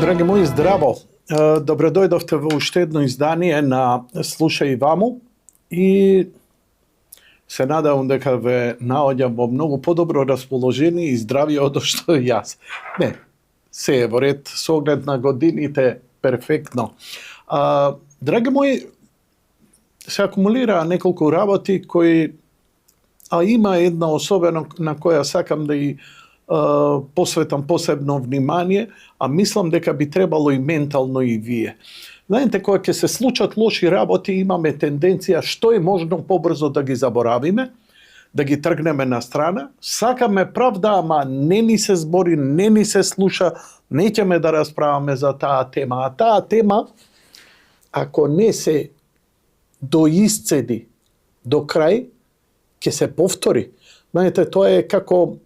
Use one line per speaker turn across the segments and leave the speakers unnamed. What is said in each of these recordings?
Драги мои, здраво! Добре дојдовте во уште едно издание на Слушај Ваму и се надевам дека ве наоѓам во многу подобро расположение и здравје од што јас. Не, се е во ред со оглед на годините, перфектно. Драги мои, се акумулира неколку работи кои има една особено на која сакам да и посветам посебно внимание, а мислам дека би требало и ментално и вие. Знаете, кога ќе се случат лоши работи, имаме тенденција што е можно побрзо да ги заборавиме, да ги тргнеме на страна. Сакаме правда, ама не ни се збори, не ни се слуша, неќеме да расправаме за таа тема. А таа тема, ако не се доисцеди до крај, ќе се повтори. Знаете, тоа е како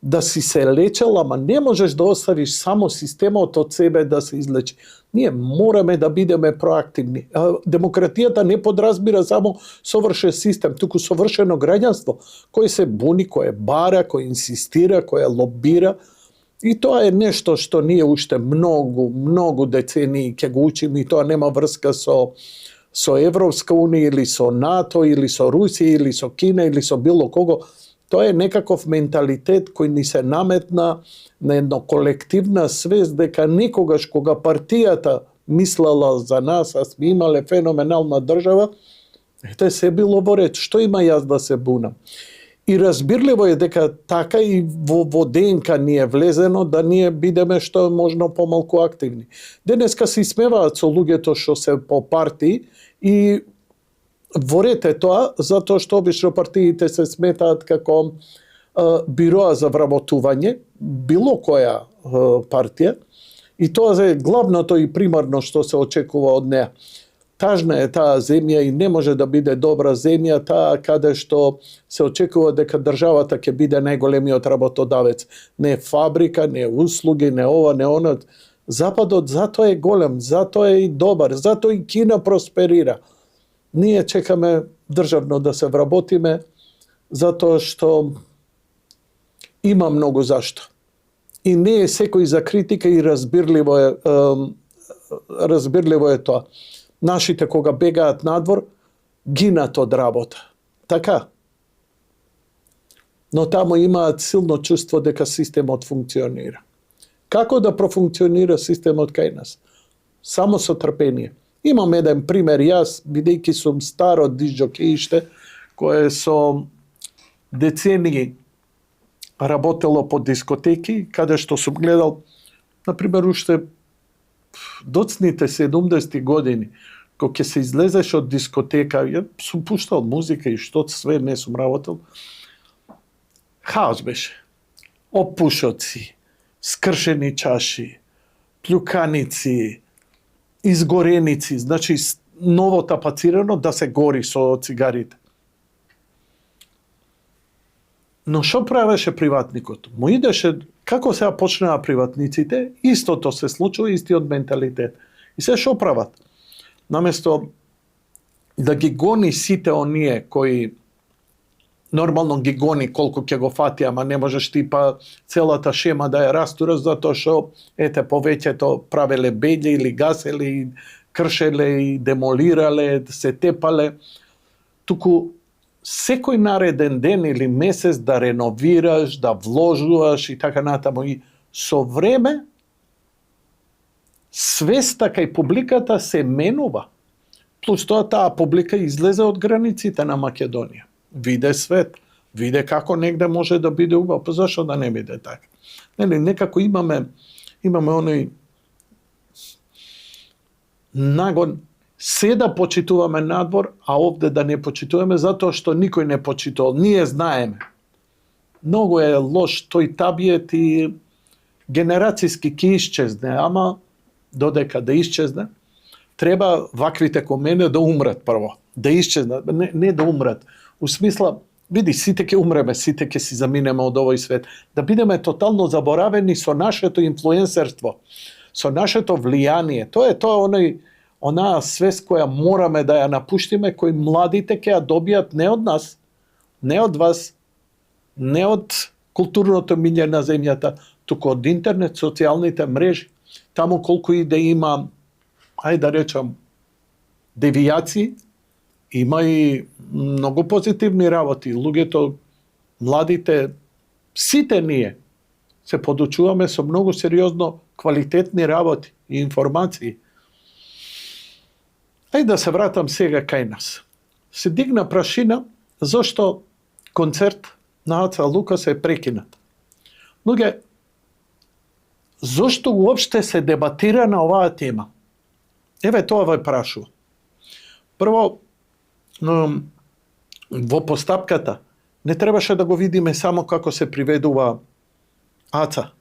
да си се лечел, ама не можеш да оставиш само системот од себе да се излечи. Ние мораме да бидеме проактивни. Демократијата не подразбира само совршен систем, туку совршено граѓанство, кој се буни, кој бара, кој инсистира, кој лобира. И тоа е нешто што ние уште многу децении ќе го учиме, и тоа нема врска со Европска унија или со НАТО или со Русија или со Кина или со било кого. Тоа е некаков менталитет кој ни се наметна на една колективна свест дека некогаш кога партијата мислела за нас, а сме имале феноменална држава, ете се било во ред, што има јас да се бунам. И разбирливо е дека така и во ДНК ни е влезено да ние бидеме што е можно помалку активни. Денеска се исмеваат со луѓето што се по партии и во ред е тоа, затоа што обично партиите се сметаат како бироа за вработување, било која партија, и тоа е главното и примарно што се очекува од неа. Тажна е таа земја и не може да биде добра земја таа каде што се очекува дека државата ќе биде најголемиот работодавец. Не фабрика, не услуги, не ова, не она. Западот затоа е голем, затоа е и добар, затоа и Кина просперира. Ние чекаме државно да се вработиме, затоа што има многу зашто. И не е секој за критика и разбирливо е тоа. Нашите кога бегаат надвор, гинат од работа. Така. Но таму имаат силно чувство дека системот функционира. Како да профункционира системот кај нас? Само со трпение. Имам еден пример, јас, бидејќи сум старо дисџокеиште, кое со децении работело по дискотеки, каде што сум гледал, например, уште доцните 70 години, кога ќе се излезеш од дискотека, ја сум пуштал музика и што све не сум работел, хаос беше. Опушоци, скршени чаши, плюканици, изгореници, значи ново тапацирано да се гори со цигарите. Но што правеше приватникот? Му идеше, како сега почнаа приватниците, истото се случува, истиот менталитет. И се што прават? Наместо да ги гони сите оние кои нормално ги гони колку ќе го фати, ама не можеш ти па целата шема да ја растураш, затоа што ете повеќето правеле бељи или гаселе, кршеле и демолирале, се тепале. Туку секој нареден ден или месец да реновираш, да вложуваш и така натаму. И со време свеста кај публиката се менува. Плюс тоа таа публика излезе од границите на Македонија. Виде свет, виде како негде може да биде убаво, па зашо да не биде така? Нели, некако имаме оној нагон се да почитуваме надвор, а овде да не почитуваме, затоа што никој не почитувал. Ние знаеме. Многу е лош тој табиет и генерацијски ќе исчезне, ама додека да исчезне, треба ваквите ко мене да умрат прво. Да исчезнат, не да умрат. У смисла, види, сите ќе умреме, сите ќе си заминеме од овој свет. Да бидеме тотално заборавени со нашето инфлуенсерство, со нашето влијание. Тоа е онаа свест која мораме да ја напуштиме, кој младите ќе ја добијат не од нас, не од вас, не од културното миње на земјата, туку од интернет, социјалните мрежи. таму колку и да има, ајде да речам, девијации, има и многу позитивни работи. Луѓето, младите, сите ние се подучуваме со многу сериозно квалитетни работи и информации. Ајде да се вратам сега кај нас. Се дигна прашина зошто концерт на Аца Лукас е прекинат. Луѓе, зошто уопште се дебатира на оваа тема? Еве тоа ве прашува. Прво, во постапката не требаше да го видиме само како се приведува Аца.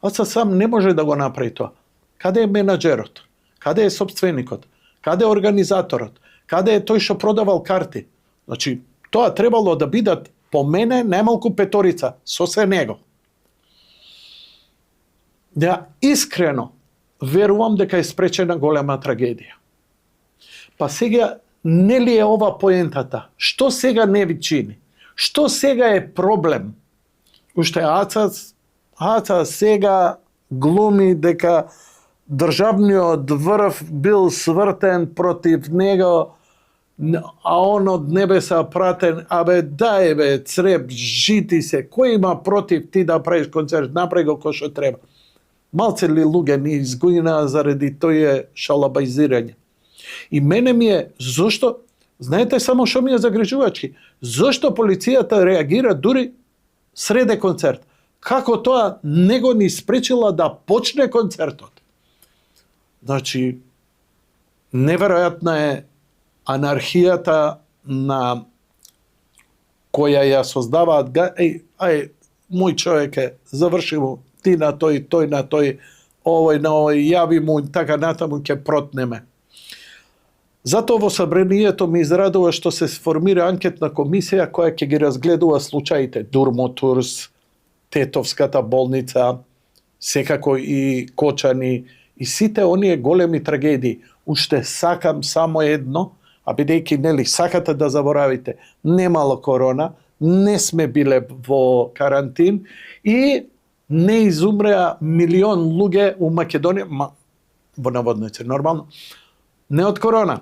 Аца сам не може да го направи тоа. Каде е менаџерот? Каде е собственикот? Каде е организаторот? Каде е тој што продавал карти? Значи, тоа требало да бидат по мене најмалку петорица со се него. Да, искрено верувам дека е спречена голема трагедија. Па сега, нели е ова поентата? Што сега не ви чини? Што сега е проблем? Уште Аца сега глуми дека државниот врв бил свртен против него, а он од небеса пратен, дај бе, цреп, жити се, кој има против ти да правиш концерт, направи го кој што треба. Малце ли луѓе ни изгоина заради тој шалабајзирање. И мене ми е, зошто, знаете само што ми е загрижувачки, зошто полицијата реагира дури среде концерт? Како тоа не го ни спречила да почне концертот? Значи, неверојатна е анархијата на која ја создаваат, мој човек е, заврши му, ти на тој на тој, овој на овој, јави му, така натаму ќе протнеме. Затоа во Собранието ми израдува што се сформира анкетна комисија која ќе ги разгледува случаите Дурмотурс, Тетовската болница, секако и Кочани, и сите оние големи трагедии. Уште сакам само едно, а бидејќи нели сакате да заборавите, немало корона, не сме биле во карантин и не изумреа милион луѓе у Македонија, во наводници, нормално, не од корона,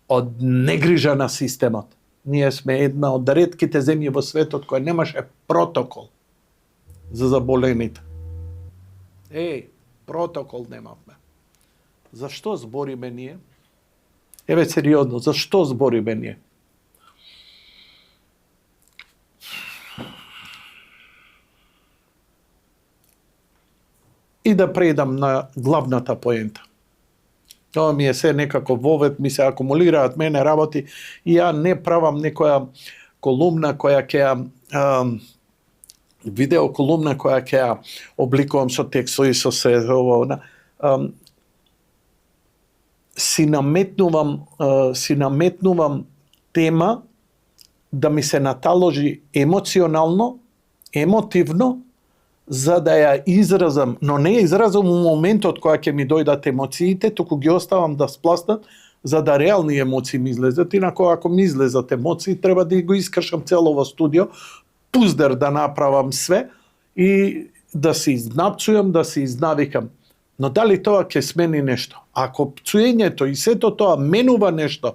од негрижа на системот. Ние сме една од ретките земји во светот која немаше протокол за заболените. Протокол немавме. Зашто збориме ние? Еве сериозно, зашто збориме ние? И да предам на главната поента. Тоа ми е се некако вовет, ми се акумулираат мене работи и ја не правам некоја колумна која ќе видео колумна која ќе обликувам со текстови, со се ова. Си наметнувам тема да ми се наталожи емоционално, емотивно, за да ја изразам, но не ја изразам у моментот кога ќе ми дојдат емоциите, туку ги оставам да спласнат, за да реални емоции ми излезат. Инако ако ми излезат емоции, треба да го искршам цело во студио, пуздер да направам све и да се изнапцујам, да се изнавикам. Но дали тоа ќе смени нешто? Ако пцуењето и сето тоа менува нешто,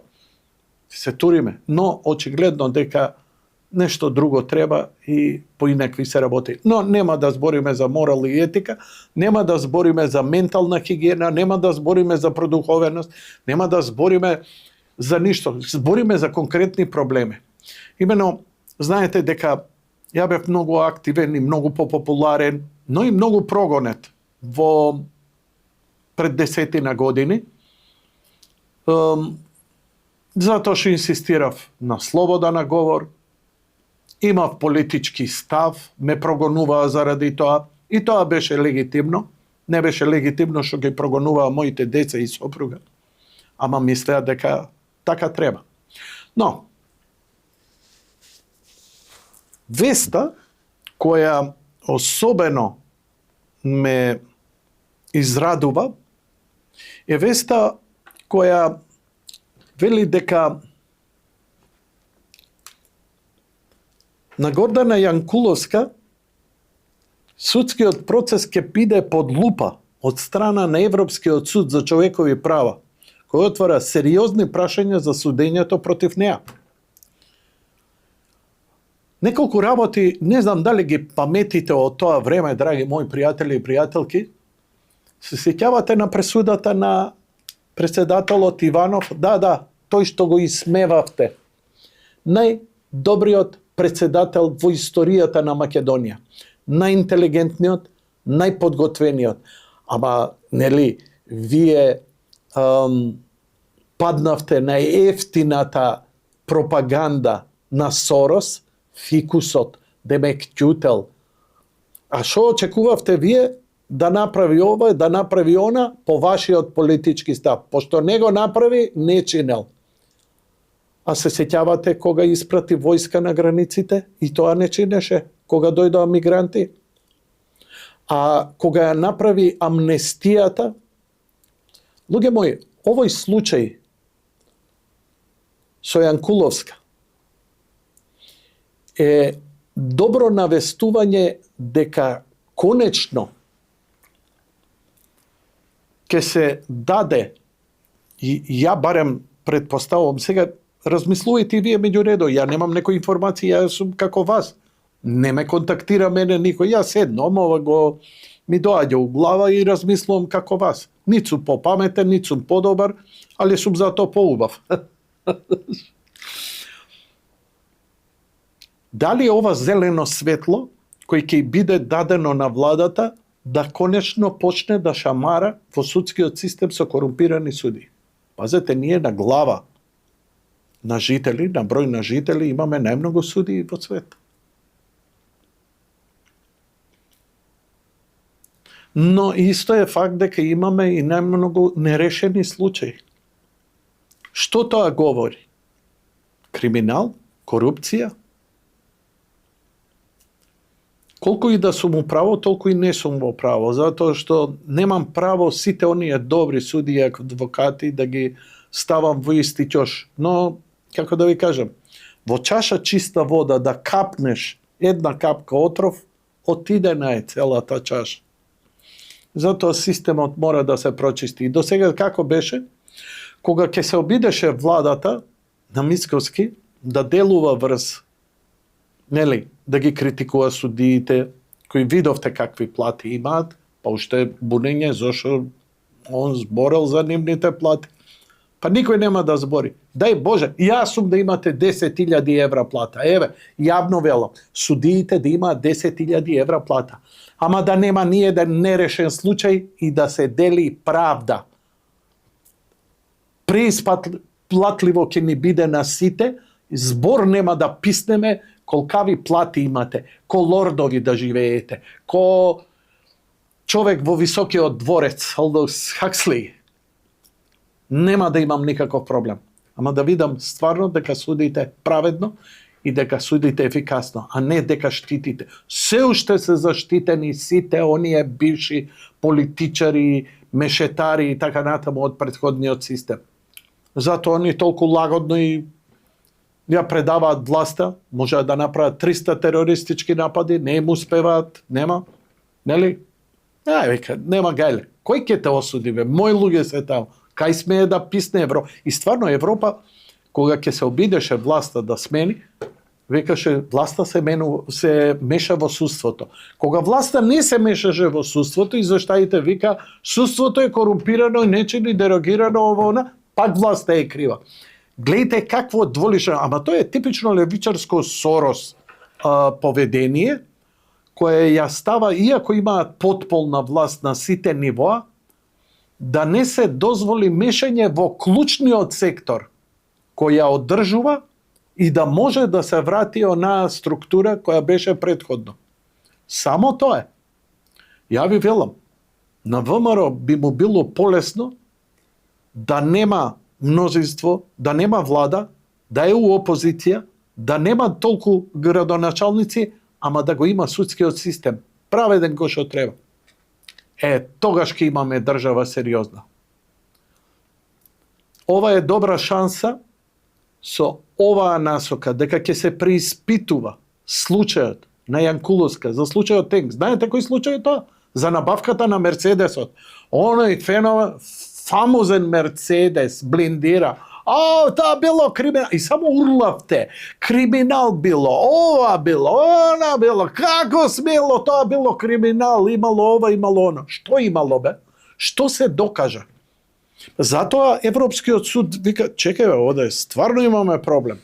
се туриме. Но очигледно дека нешто друго треба и поинакви се работи. Но нема да збориме за морал и етика, нема да збориме за ментална хигиена, нема да збориме за продуховеност, нема да збориме за ништо. Збориме за конкретни проблеми. Имено, знаете дека ја бев многу активен и многу попопуларен, но и многу прогонет во пред 10 години. Затоа што инсистирав на слобода на говор, имав политички став, ме прогонуваа заради тоа, и тоа беше легитимно. Не беше легитимно што ги прогонуваа моите деца и сопруга, ама мислеа дека така треба. Но, веста која особено ме израдува е веста која вели дека на Гордана Јанкуловска судскиот процес ќе биде под лупа од страна на Европскиот суд за човекови права, кој отвара сериозни прашања за судењето против неа. Неколку работи, не знам дали ги паметите од тоа време, драги мои пријатели и пријателки, се сеќавате на пресудата на председателот Иванов, да, тој што го исмевавте. Најдобриот председател во историјата на Македонија. Најинтелигентниот, најподготвениот. Ама, нели, вие паднавте на ефтината пропаганда на Сорос, фикусот, демек ќутел. А што очекувавте вие да направи ова, да направи она по вашиот политички став? Пошто не го направи, не чинел. А се сеќавате кога испрати војска на границите и тоа не чинеше, кога дојдоа мигранти? А кога ја направи амнестијата, луѓе мои, овој случај со Јанкуловска е добро навестување дека конечно ќе се даде, и ја барем предпоставувам, сега размислувајте и вие меѓу редо, ја немам некои информации, ја сум како вас, не ме контактира мене никој, јас едном ова го ми доаѓа у глава и размислувам како вас. Нит сум попаметен, нит сум подобар, али сум затоа поубав. Дали ова зелено светло, кој ќе биде дадено на владата, да конечно почне да шамара во судскиот систем со корумпирани суди? Пазете, ние на глава на жители, на број на жители, имаме најмногу суди во свет. Но исто е факт дека имаме и најмногу нерешени случаи. Што тоа говори? Криминал? Корупција? Колку и да сум у право, толку и не сум во право, затоа што немам право сите оние добри судии и адвокати да ги ставам во исти ќош. Но, како да ви кажам, во чаша чиста вода да капнеш една капка отров, отиде на целата чаша. Затоа системот мора да се прочисти. И до сега како беше? Кога ќе се обидеше владата на Мицкоски да делува врз, нели, да ги критикува судиите, кои видовте какви плати имаат, па уште бунење зашо он зборел за нивните плати. Па никој нема да збори. Дај Боже, јас сум да имате 10.000 евра плата. Еве, јавно велам, судиите да имаат 10.000 евра плата. Ама да нема ни еден нерешен случај и да се дели правда. Преисплатливо ќе ни биде на сите, збор нема да писнеме колкави плати имате, ко лордови да живеете, ко човек во високиот дворец, Алдос Хаксли. Нема да имам никаков проблем. Ама да видам стварно дека судите праведно и дека судите ефикасно, а не дека штитите. Се уште се заштитени сите оние бивши политичари, мешетари и така натаму од претходниот систем. Затоа они толку лагодно и ја предаваат власта, можеа да направат 300 терористички напади, не им успеваат, нема, нели? Века, нема гајле. Кој ќе те осуди, бе? Мои луѓе се таму. Кај смее да писне Европа? И стварно Европа, кога ќе се обидеше власта да смени, викаше власта се меша во судството. Кога власта не се мешаше во судството, извештаите вика судството е корумпирано и нечини дерогирано ово, пак власта е крива. Гледайте какво дволично, ама тоа е типично левичарско Сорос поведение, кое ја става, иако имаат потполна власт на сите нивоа, да не се дозволи мешање во клучниот сектор, кој ја одржува и да може да се врати онаа структура која беше претходно. Само тоа е. Ја ви велам, на ВМРО би му било полесно да нема мнозинство, да нема влада, да е у опозиција, да нема толку градоначалници, ама да го има судскиот систем, праведен кој што треба. Тогаш ќе имаме држава сериозна. Ова е добра шанса со оваа насока, дека ќе се преиспитува случајот на Јанкуловска, за случајот Тенк. Знаете кој случај е тоа? за набавката на Мерцедесот. Оној фамозен Мерцедес блиндира. Тоа било криминал. И само урлавте. Криминал било, ова било, она било. Како смело, тоа било криминал, имало ова, имало оно. Што имало, бе? Што се докажа? Затоа Европскиот суд вика, чекај, овде стварно имаме проблем.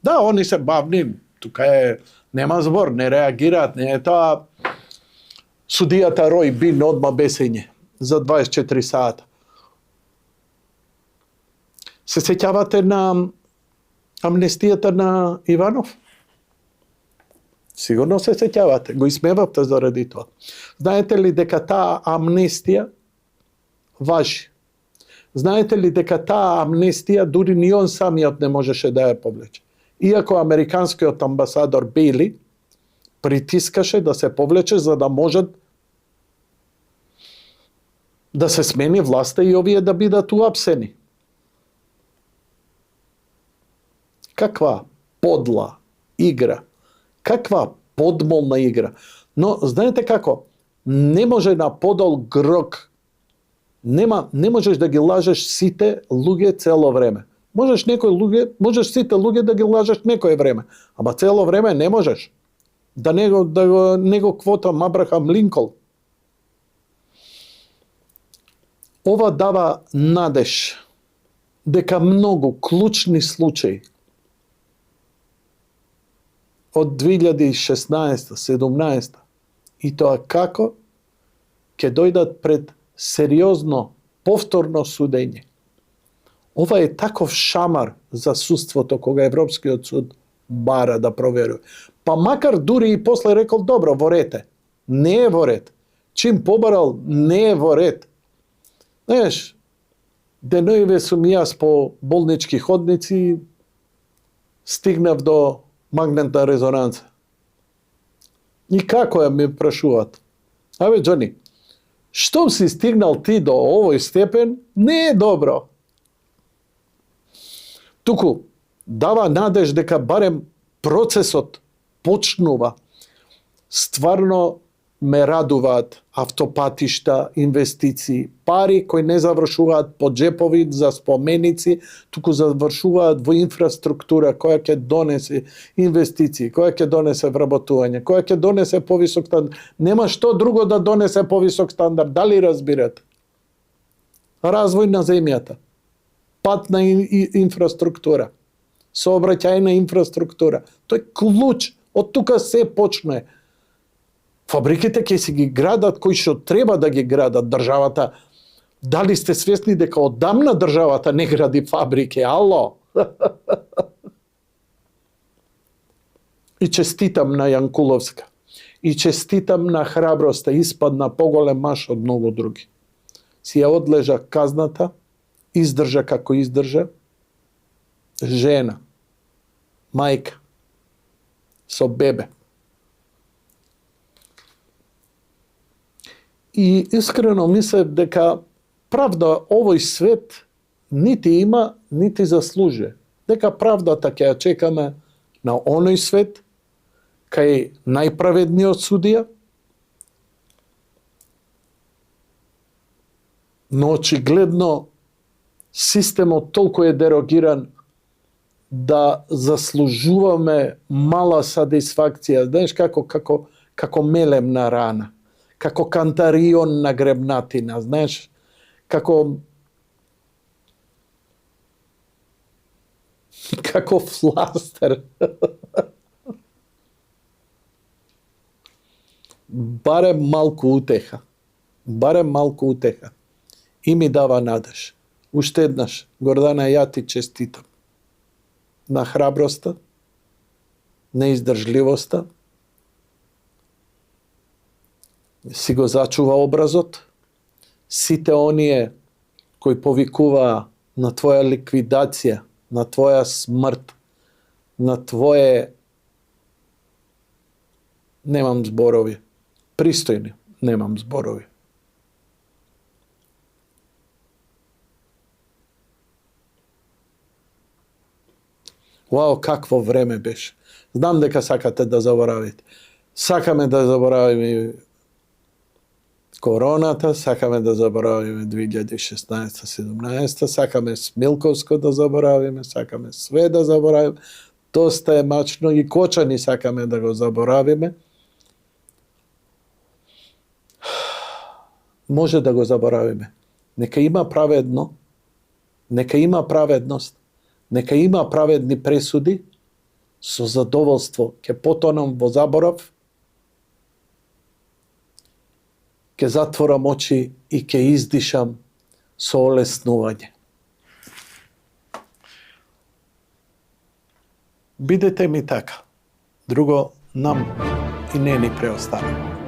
Да, они се бавни, тука нема збор, не реагираат, не е тоа судијата Рој Бин одма бесење за 24 сата. Се сеќавате на амнестијата на Иванов? Сигурно се сеќавате, го исмевавте заради тоа. Знаете ли дека таа амнестија важи? Знаете ли дека таа амнестија дури ни он самиот не можеше да ја повлече? Иако американскиот амбасадор Бейли притискаше да се повлече за да можат да се смени власта и овие да бидат уапсени. Каква подла игра, каква подмолна игра. Но знаете како? Не може на подол грок. Не можеш да ги лажеш сите луѓе цело време. Можеш сите луѓе да ги лажеш некое време, ама цело време не можеш. Да него квотам Абрахам Линкол. Ова дава надеж дека многу клучни случаи од 2016-17 и тоа како ќе дојдат пред сериозно повторно судење. Ова е таков шамар за судството кога Европскиот суд бара да проверува. Па макар дури и после рекол добро во ред. Не е во ред. Чим побарал не е во ред. Знаеш, деноиве сум јас по болнички ходници стигнав до магнетна резонанца. И како ја ми прашуваат? Абе, Џони, што си стигнал ти до овој степен, не е добро. Туку дава надеж дека барем процесот почнува. Стварно ме радуваат автопатишта, инвестиции, пари кои не завршуваат по джепови за споменици, туку завршуваат во инфраструктура која ќе донесе инвестиции, која ќе донесе вработување, која ќе донесе повисок стандард. Нема што друго да донесе повисок стандард, дали разбирате? Развој на земјата, патна инфраструктура, сообраќајна инфраструктура. Тој клуч, од тука се почне. Фабриките ќе си ги градат кои што треба да ги градат. Државата, дали сте свесни дека одамна државата не гради фабрики? Ало! И честитам на Јанкуловска. И честитам на храброста, испадна поголем маш од многу други. Си ја одлежа казната, издржа како издржа, жена, мајка, со бебе. И искрено мислев дека правда овој свет нити има, нити заслужи. Дека правдата ќе ја чекаме на оној свет, кај најправедниот судија, но очигледно системот толку е дерогиран да заслужуваме мала сатисфакција. Знаеш како мелем на рана, како кантарион на гребнатина, знаеш, како фластер. Барем малку утеха. И ми дава надеж. Уште еднаш, Гордана, ја ти честитам на храброста, на издржливоста, си го зачува образот, сите оние кои повикуваа на твоја ликвидација, на твоја смрт, на твое... Немам зборови. Пристојни, немам зборови. Вау, какво време беше. Знам дека сакате да заборавите. Сакаме да заборавиме короната, сакаме да заборавиме 2016-17, сакаме Смилковско да заборавиме, сакаме све да заборавиме, доста е мачно и Кочани сакаме да го заборавиме. Може да го заборавиме. Нека има праведно, нека има праведност, нека има праведни пресуди, со задоволство ќе потонам во заборав, ќе затворам очи и ќе издишам со олеснување. Бидете ми така, друго нам и не ни преостане.